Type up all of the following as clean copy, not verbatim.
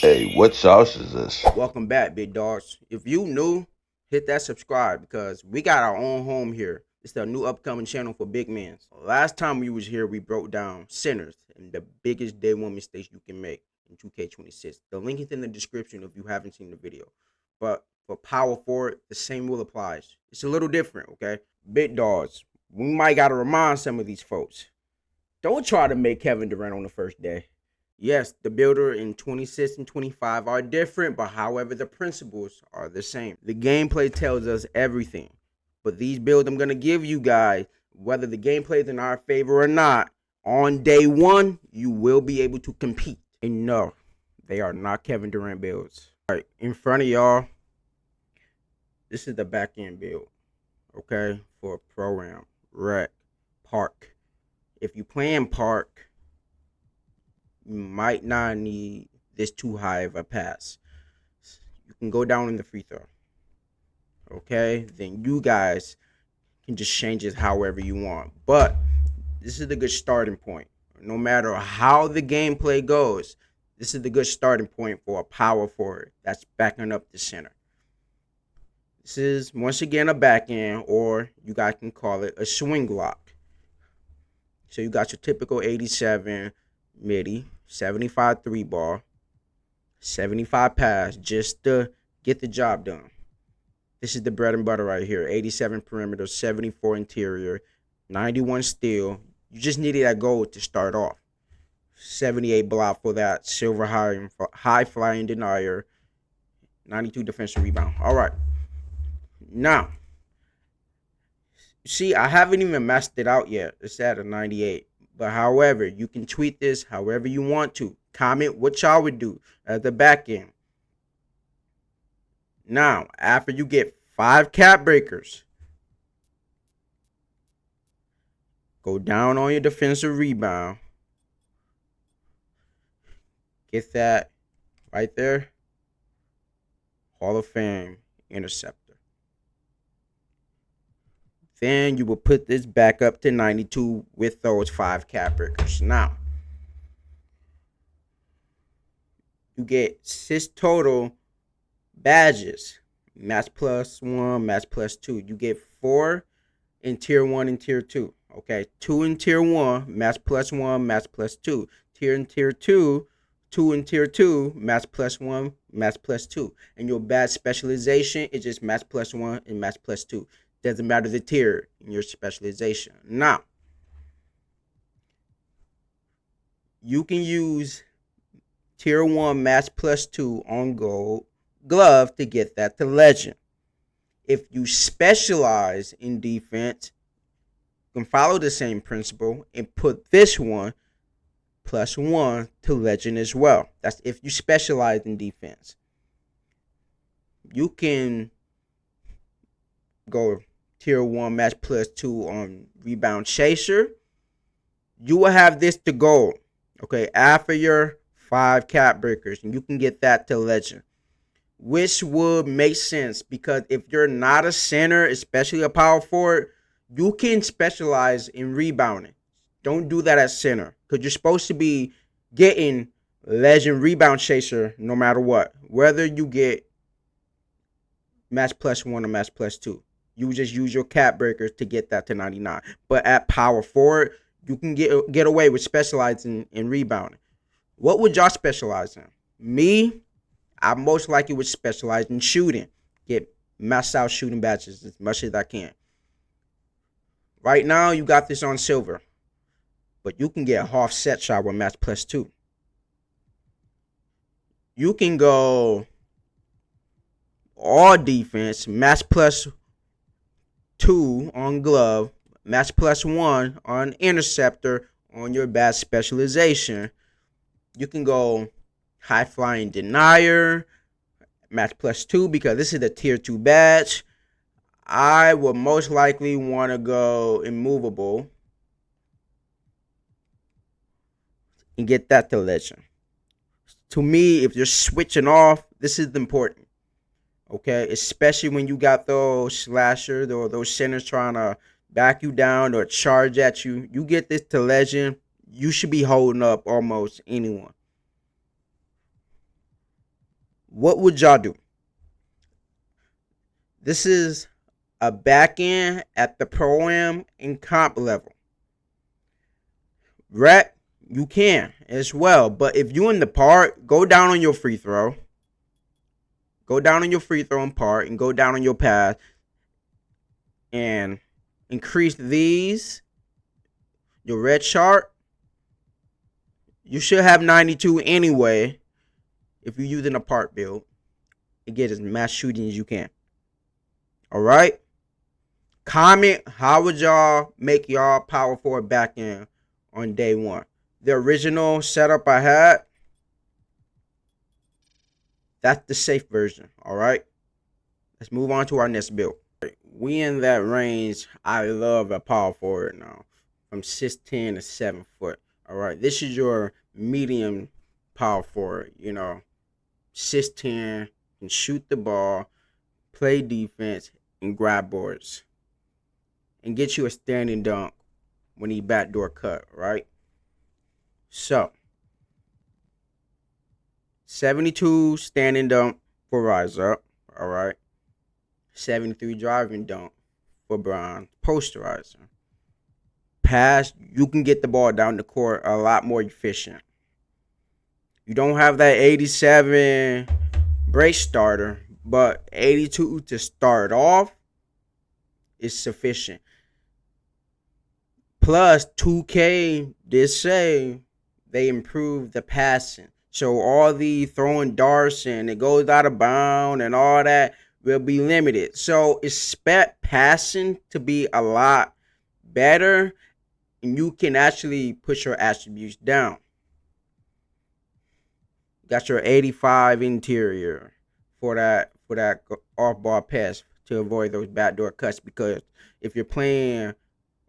Hey, what sauce is this? Welcome back, big dogs. If you new, hit that subscribe because we got our own home here. It's the new upcoming channel for big men. Last time we was here, we broke down centers and the biggest day one mistakes you can make in 2K26. The link is in the description if you haven't seen the video. But for power forward, the same rule applies. It's a little different, okay? Big dogs. We might gotta remind some of these folks. Don't try to make Kevin Durant on the first day. Yes, the builder in 26 and 25 are different, but however, the principles are the same. The gameplay tells us everything. But these builds I'm going to give you guys, whether the gameplay is in our favor or not, on day one, you will be able to compete. And no, they are not Kevin Durant builds. All right, in front of y'all, this is the back end build, okay, for program, rec, park. If you play in park, you might not need this too high of a pass. You can go down in the free throw. Okay? Then you guys can just change it however you want. But this is the good starting point. No matter how the gameplay goes, this is the good starting point for a power forward that's backing up the center. This is once again a back end, or you guys can call it a swing lock. So you got your typical 87 midi, 75 three ball, 75 pass just to get the job done. This is the bread and butter right here. 87 perimeter, 74 interior, 91 steal. You just needed that goal to start off. 78 block for that silver high flying denier, 92 defensive rebound. All right. Now, see, I haven't even messed it out yet. It's at a 98. But however, you can tweet this however you want to. Comment what y'all would do at the back end. Now, after you get 5 cap breakers, go down on your defensive rebound. Get that right there. Hall of Fame interceptor. Then you will put this back up to 92 with those 5 cap breakers. Now, you get 6 total badges. Max+1, Max+2. You get 4 in tier 1 and tier 2. Okay, 2 in tier 1, Max+1, Max+2. Tier in tier 2, 2 in tier 2, Max+1, Max+2. And your badge specialization is just Max+1 and Max+2. Doesn't matter the tier in your specialization. Now, you can use tier 1 Max+2 on gold glove to get that to legend. If you specialize in defense, you can follow the same principle and put this one +1 to legend as well. That's if you specialize in defense. You can go tier 1 Max+2 on rebound chaser. You will have this to gold, okay, after your 5 cap breakers, and you can get that to legend, which would make sense because if you're not a center, especially a power forward, you can specialize in rebounding. Don't do that at center because you're supposed to be getting legend rebound chaser no matter what, whether you get Max+1 or Max+2. You just use your cap breakers to get that to 99. But at power forward, you can get away with specializing in rebounding. What would y'all specialize in? Me, I most likely would specialize in shooting. Get max out shooting badges as much as I can. Right now, you got this on silver. But you can get a half set shot with Max+2. You can go all defense, Max+2 on glove, Max+1 on interceptor on your badge specialization. You can go high flying denier, Max+2 because this is the tier 2 badge. I would most likely want to go immovable and get that to legend. To me, if you're switching off, this is important. Okay, especially when you got those slashers or those centers trying to back you down or charge at you. You get this to legend, you should be holding up almost anyone. what would y'all do? This is a back end at the pro-am and comp level. Rec, you can as well. But if you in the part, go down on your free throw. Go down on your free throwing part and go down on your pass and increase these. Your red chart, you should have 92 anyway. If you're using a part build, and get as much shooting as you can. All right. Comment how would y'all make y'all power forward back end on day one. The original setup I had, that's the safe version. All right. Let's move on to our next build. We in that range. I love a power forward now, from 6'10" to 7 foot. All right. This is your medium power forward. 6'10", can shoot the ball, play defense, and grab boards, and get you a standing dunk when he backdoor cut, right? So, 72 standing dunk for rise up, all right? 73 driving dunk for Brown posterizer. Pass, you can get the ball down the court a lot more efficient. You don't have that 87 break starter, but 82 to start off is sufficient. Plus, 2K did say they improved the passing. So all the throwing darts and it goes out of bounds and all that will be limited. So expect passing to be a lot better, and you can actually push your attributes down. Got your 85 interior for that off ball pass to avoid those backdoor cuts, because if you're playing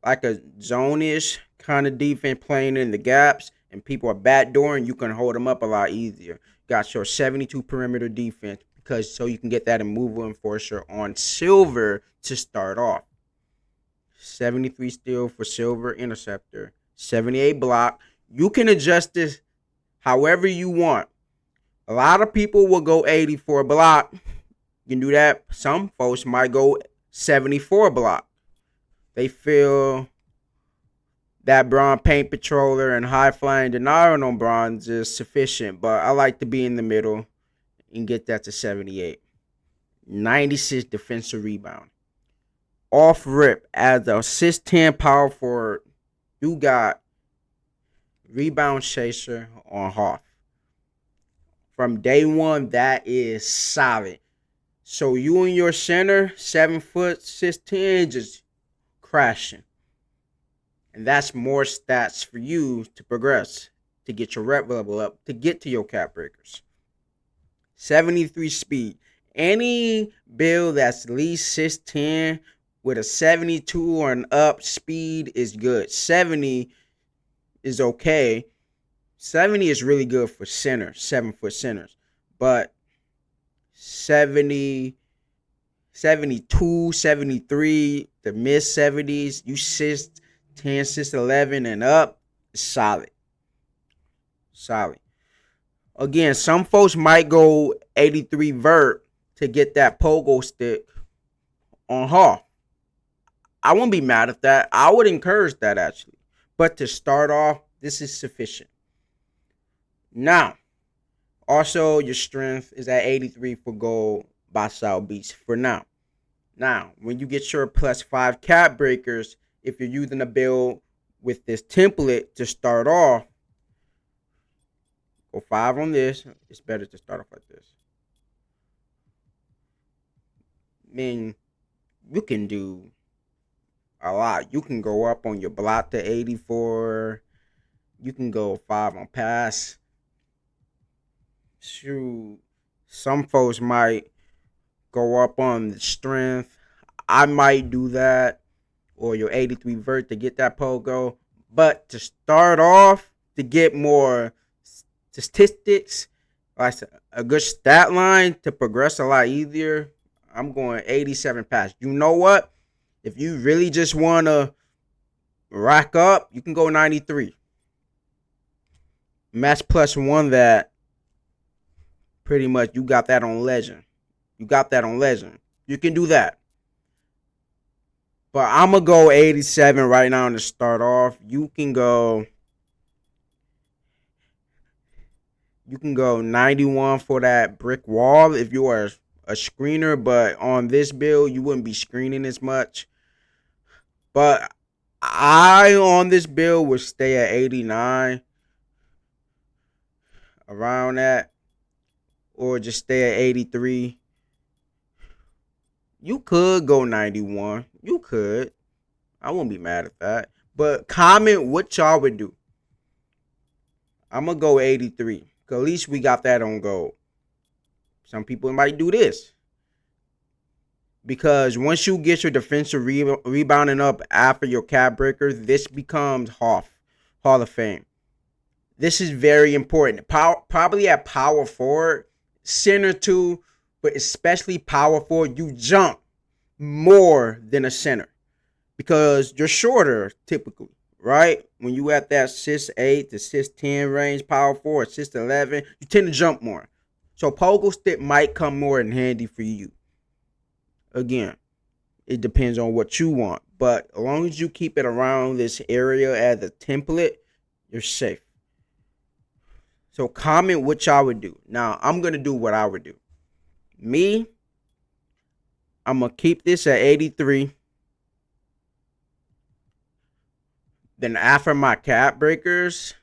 like a zone-ish kind of defense, playing in the gaps and people are backdooring, you can hold them up a lot easier. Got your 72 perimeter defense, because so you can get that immovable enforcer on silver to start off. 73 steal for silver interceptor, 78 block. You can adjust this however you want. A lot of people will go 80 for a block. You can do that. Some folks might go 74 block. They feel that Braun paint patroller and high flying denial on bronze is sufficient, but I like to be in the middle and get that to 78. 96 defensive rebound. Off rip, as a 6'10" power forward, you got rebound chaser on Hoff. From day one, that is solid. So you and your center, 7 foot, 6'10", just crashing. And that's more stats for you to progress, to get your rep level up, to get to your cap breakers. 73 speed. Any build that's at least 6'10" with a 72 or an up speed is good. 70 is okay. 70 is really good for centers, 7 foot centers. But 70, 72, 73, the mid 70s, you 6'10", 6'11" and up, solid. Solid. Again, some folks might go 83 vert to get that pogo stick on Hall. I wouldn't be mad at that. I would encourage that, actually. But to start off, this is sufficient. Now, also your strength is at 83 for gold by South Beach for now. Now, when you get your +5 cap breakers, if you're using a build with this template to start off, go 5 on this. It's better to start off like this. I mean, you can do a lot. You can go up on your block to 84. You can go 5 on pass. Shoot, some folks might go up on the strength. I might do that, or your 83 vert to get that pogo. But to start off, to get more statistics, like a good stat line to progress a lot easier, I'm going 87 pass. You know what? If you really just want to rack up, you can go 93. Max+1 that pretty much you got that on legend. You got that on legend. You can do that. But I'm going to go 87 right now to start off. You can go 91 for that brick wall if you are a screener, but on this build you wouldn't be screening as much. But I on this build would stay at 89, around that, or just stay at 83. You could go 91. You could. I wouldn't be mad at that. But comment what y'all would do. I'm going to go 83. Because at least we got that on gold. Some people might do this. Because once you get your defensive rebounding up after your cap breaker, this becomes Hall of Fame. This is very important. Probably at power forward, center too, but especially power forward, you jump more than a center. Because you're shorter typically, right? When you at that 6'8" to 6'10" range, power forward, 6'11", you tend to jump more. So pogo stick might come more in handy for you. Again, it depends on what you want. But as long as you keep it around this area as a template, you're safe. So comment what y'all would do. Now, I'm going to do what I would do. Me, I'm going to keep this at 83. Then after my cap breakers,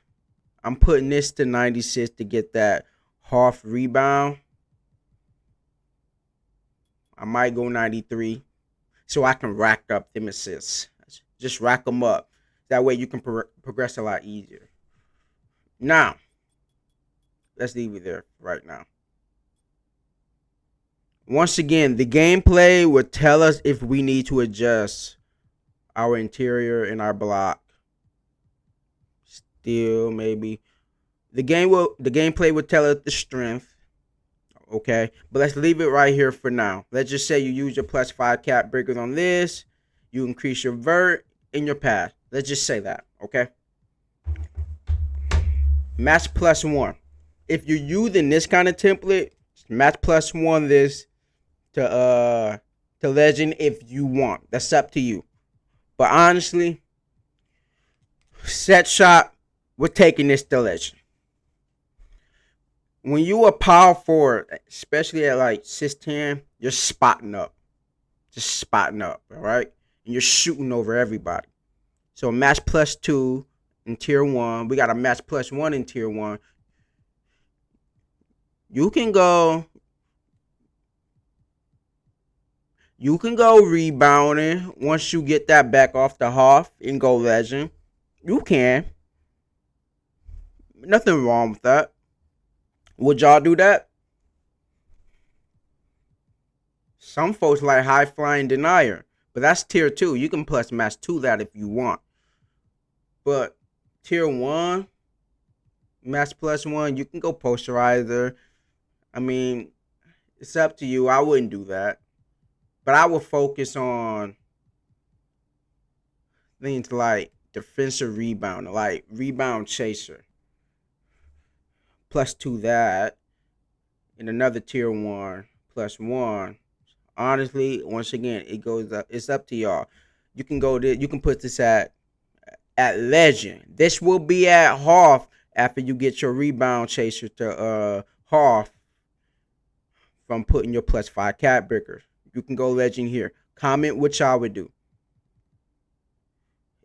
I'm putting this to 96 to get that half rebound. I might go 93 so I can rack up them assists. Just rack them up. That way you can progress a lot easier. Now, let's leave it there right now. Once again, the gameplay will tell us if we need to adjust our interior and our block. Still, maybe. The gameplay will tell us the strength. Okay, but let's leave it right here for now. Let's just say you use your +5 cap breakers on this. You increase your vert and your pass. Let's just say that, okay? Match +1. If you're using this kind of template, match +1 this to legend if you want. That's up to you. But honestly, set shot, we're taking this to legend. When you are power forward, especially at like 6'10", you're spotting up. Just spotting up, all right? And you're shooting over everybody. So match +2 in tier 1. We got a match +1 in tier 1. You can go rebounding once you get that back off the half and go legend. You can. Nothing wrong with that. Would y'all do that? Some folks like high flying denier, but that's tier 2. You can plus match 2 that if you want. But tier 1, match +1, you can go posterizer. I mean, it's up to you. I wouldn't do that. But I would focus on things like defensive rebound, like rebound chaser. +2 that. And another tier 1 +1. Honestly, once again, it goes up. It's up to y'all. You can go there. You can put this at legend. This will be at half after you get your rebound chaser to half from putting your +5 cap breakers. You can go legend here. Comment what y'all would do.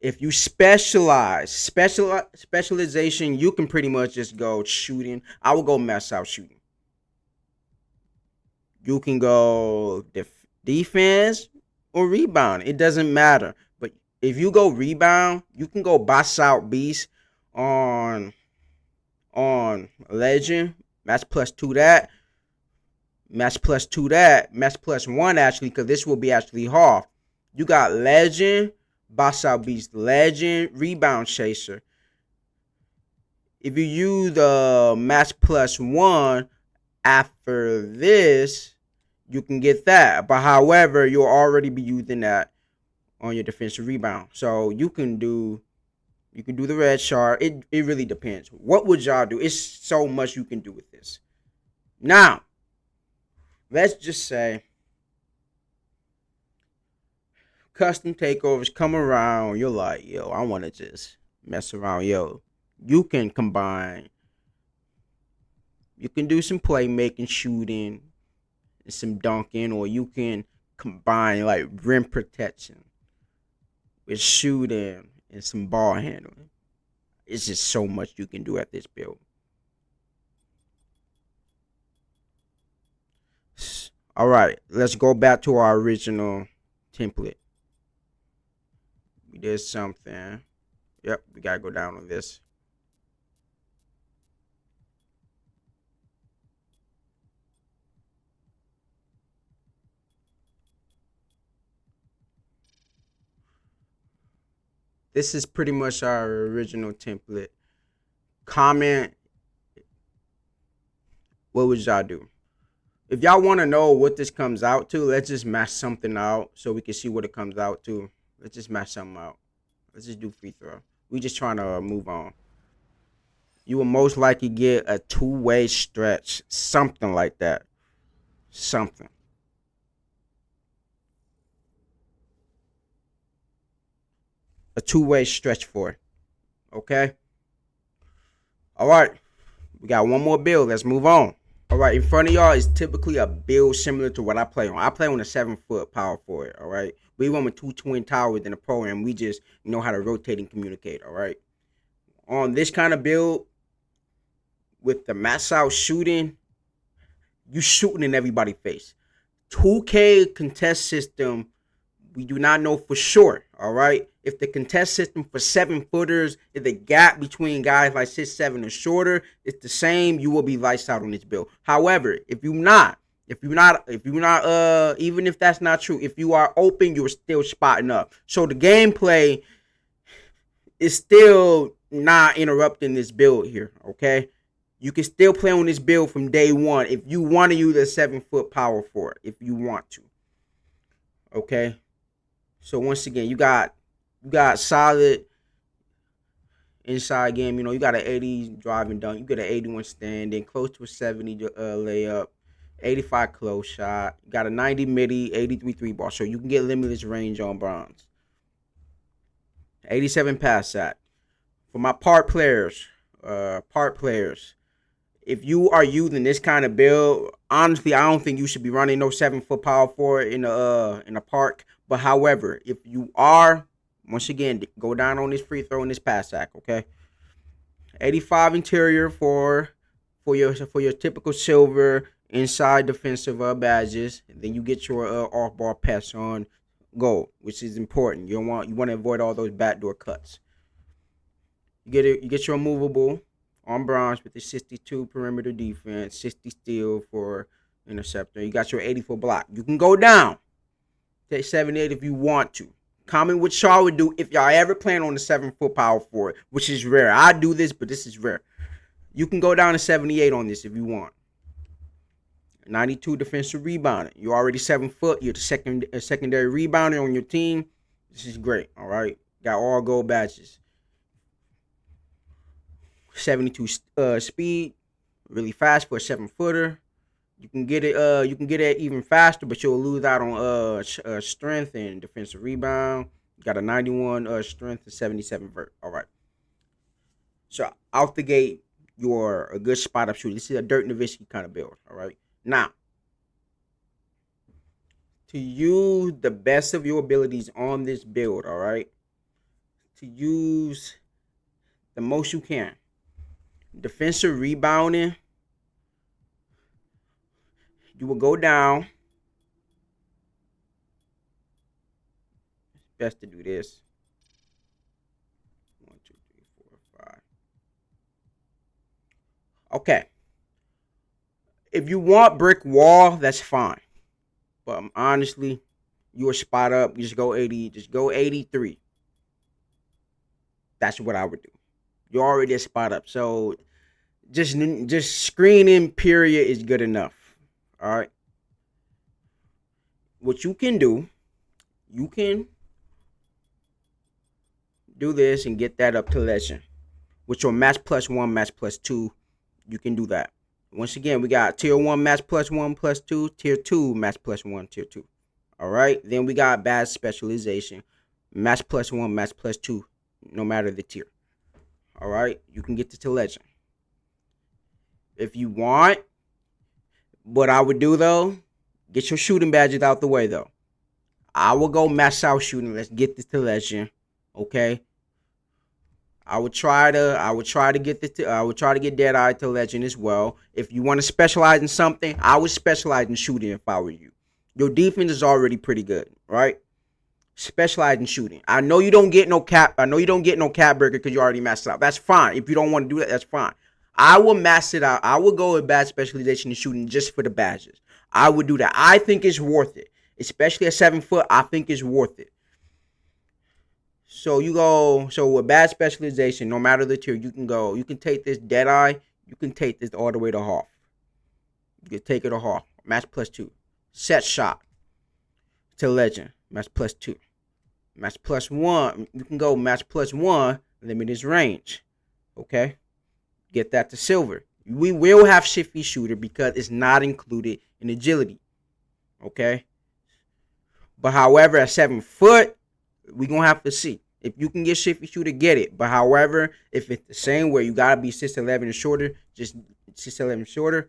If you specialization, you can pretty much just go shooting. I would go mess out shooting. You can go defense or rebound. It doesn't matter. But if you go rebound, you can go boss out beast on legend. Match +2 that. Match +2 that. Match +1 actually, because this will be actually half. You got legend, boss out beast, legend, rebound chaser. If you use the match +1 after this, you can get that. But however, you'll already be using that on your defensive rebound. So you can do the red shard. It really depends. What would y'all do? It's so much you can do with this. Now, let's just say custom takeovers come around. You're like, yo, I want to just mess around. Yo, you can combine. You can do some playmaking, shooting, and some dunking, or you can combine like rim protection with shooting and some ball handling. It's just so much you can do at this build. All right, let's go back to our original template. We did something. Yep, we gotta go down on this. This is pretty much our original template. Comment what would y'all do? If y'all want to know what this comes out to, let's just match something out so we can see what it comes out to. Let's just match something out. Let's just do free throw. We just trying to move on. You will most likely get a two-way stretch, something like that. Something. A two-way stretch for it. Okay? All right. We got one more build. Let's move on. All right, in front of y'all is typically a build similar to what I play on. I play on a 7-foot power forward. All right, we run with two twin towers in the program. We just know how to rotate and communicate. All right, on this kind of build with the max out shooting, you shooting in everybody's face. 2K contest system, we do not know for sure. All right, if the contest system for 7-footers, if the gap between guys like 6'7" and shorter is the same, you will be lights out on this build. However, if you're not, even if that's not true, if you are open, you're still spotting up. So the gameplay is still not interrupting this build here. Okay, you can still play on this build from day one if you want to use a 7-foot power forward. If you want to. Okay. So once again, you got solid inside game. You know, you got an 80 driving dunk. You get an 81 standing, close to a 70 layup, 85 close shot. You got a 90 midi, 83 three ball. So you can get limitless range on bronze. 87 pass set. For my part players, if you are using this kind of build, honestly, I don't think you should be running no 7-foot power forward in a park. But however, if you are, once again, go down on this free throw and this pass sack, okay? 85 interior for your typical silver inside defensive badges. And then you get your off ball pass on goal, which is important. You want to avoid all those backdoor cuts. You get your movable on bronze with the 62 perimeter defense, 60 steal for interceptor. You got your 84 block. You can go down. Take 78 if you want to. Comment what y'all would do if y'all ever plan on the 7-foot power forward, which is rare. I do this, but this is rare. You can go down to 78 on this if you want. 92 defensive rebounding. You're already 7 foot. You're the secondary rebounder on your team. This is great. All right. Got all gold badges. 72 speed. Really fast for a 7-footer. You can get it. You can get it even faster, but you'll lose out on strength and defensive rebound. You got a 91 strength and 77 vert. All right. So out the gate, you're a good spot up shooter. This is a Dirk Nowitzki kind of build. All right. Now, to use the best of your abilities on this build, all right, to use the most you can. Defensive rebounding, you will go down. It's best to do this. 1, 2, 3, 4, 5. Okay. If you want brick wall, that's fine. But honestly, you're spot up. You just go 80. Just go 83. That's what I would do. You're already a spot up. So just screening period is good enough. All right. What you can do this and get that up to legend. With your Max+1, Max+2, you can do that. Once again, we got tier 1 match plus 1 plus 2, tier 2 match plus 1, tier 2. All right. Then we got badge specialization, match plus 1, match plus 2, no matter the tier. All right. You can get this to legend. If you want, what I would do though, get your shooting badges out the way though. I will go max out shooting. Let's get this to legend. Okay. I would try to get Deadeye to legend as well. If you want to specialize in something, I would specialize in shooting if I were you. Your defense is already pretty good, right? Specialize in shooting. I know you don't get no cap. I know you don't get no cap breaker because you already maxed it out. That's fine. If you don't want to do that, that's fine. I will max it out. I will go with bad specialization in shooting just for the badges. I would do that. I think it's worth it. Especially at 7 foot, I think it's worth it. So with bad specialization, no matter the tier, you can take this Deadeye, you can take this all the way to half. You can take it to half. Match plus 2. Set shot to legend. Match plus 2. Match plus 1. You can go match plus 1, limited range. Okay? Get that to silver. We will have shifty shooter because it's not included in agility. Okay? But however, at 7 foot, we're going to have to see. If you can get shifty shooter, get it. But however, if it's the same where you got to be 6'11 and shorter, just 6'11 shorter,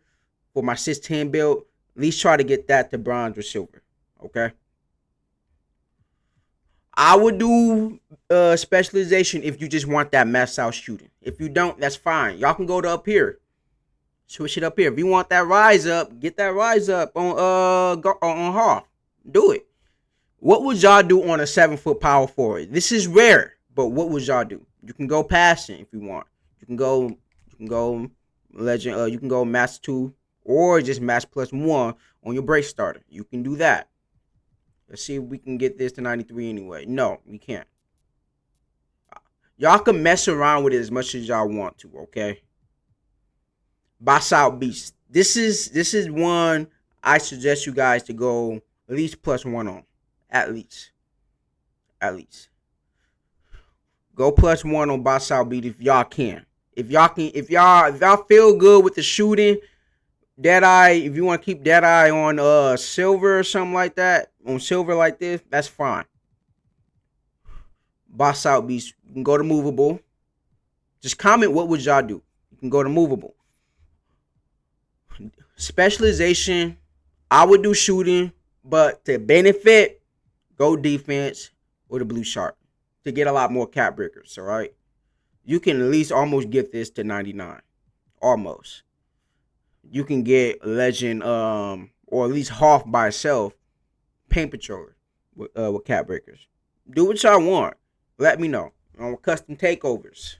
for my 6'10 build, at least try to get that to bronze or silver. Okay? I would do specialization if you just want that max out shooting. If you don't, that's fine. Y'all can go to up here. Switch it up here. If you want that rise up, get that rise up on half. Do it. What would y'all do on a 7 foot power forward? This is rare, but what would y'all do? You can go passing if you want. You can go legend. You can go max 2 or just max plus 1 on your break starter. You can do that. Let's see if we can get this to 93 anyway. No, we can't. Y'all can mess around with it as much as y'all want to. Okay. Boss out beast. This is one I suggest you guys to go at least plus 1 on. At least. Go plus 1 on boss out beat if y'all can. If y'all feel good with the shooting, Deadeye, if you want to keep Deadeye on silver or something like that, on silver like this, that's fine. Boss out beast. You can go to movable. Just comment what would y'all do. You can go to movable. Specialization, I would do shooting, but to benefit, go defense or the blue shark to get a lot more cap breakers, all right? You can at least almost get this to 99. Almost. You can get legend or at least half by itself paint patroller with cap breakers. Do what y'all want. Let me know. On custom takeovers.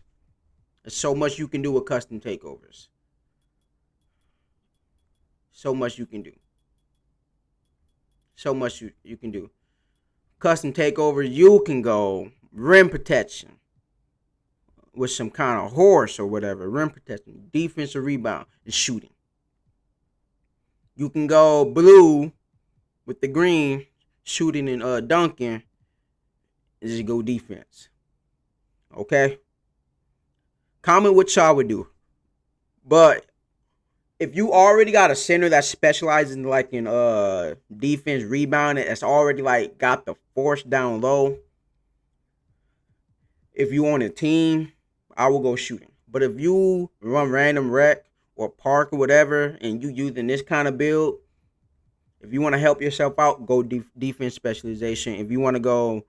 There's so much you can do with custom takeovers. So much you can do. So much you can do. Custom takeover, you can go rim protection with some kind of horse or whatever. Rim protection, defensive rebound, and shooting. You can go blue with the green, shooting and dunking, and just go defense. Okay? Comment what y'all would do. But if you already got a center that specializes in defense rebounding, that's already got the force down low. If you on a team, I will go shooting. But if you run random rec or park or whatever, and you using this kind of build, if you want to help yourself out, go defense specialization. If you want to go,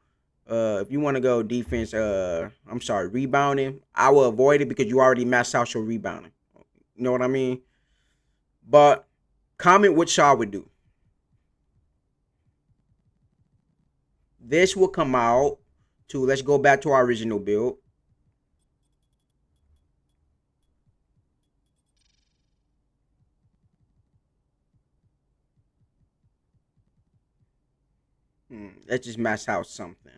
defense, rebounding, I will avoid it because you already maxed out your rebounding. You know what I mean? But comment what y'all would do. This will come out to, let's go back to our original build. Let's just max out something.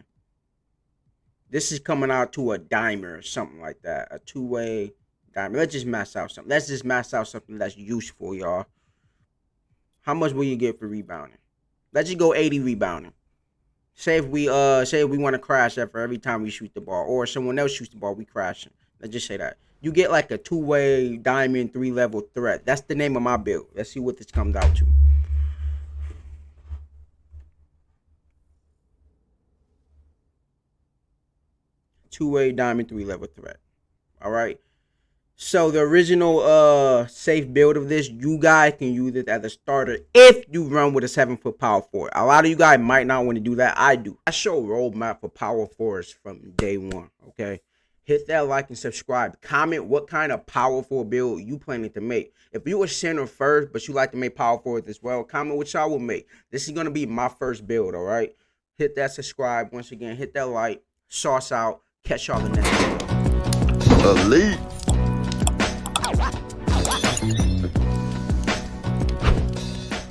This is coming out to a dimer or something like that. A two-way dimer. Let's just max out something. Let's just max out something that's useful, y'all. How much will you get for rebounding? Let's just go 80 rebounding. Say if we want to crash that for every time we shoot the ball, or someone else shoots the ball, we crashing. Let's just say that. you get like a two-way diamond 3-level threat. That's the name of my build. Let's see what this comes out to. Two-way diamond 3-level threat. All right. So the original safe build of this, you guys can use it as a starter if you run with a 7-foot power forward. A lot of you guys might not want to do that. I do. I show a roadmap for power forwards from day one. Okay. Hit that like and subscribe. Comment what kind of power forward build you planning to make. If you a center first, but you like to make power forwards as well, comment what y'all will make. This is gonna be my first build. All right. Hit that subscribe once again. Hit that like. Sauce out. Catch y'all the next video. Elite.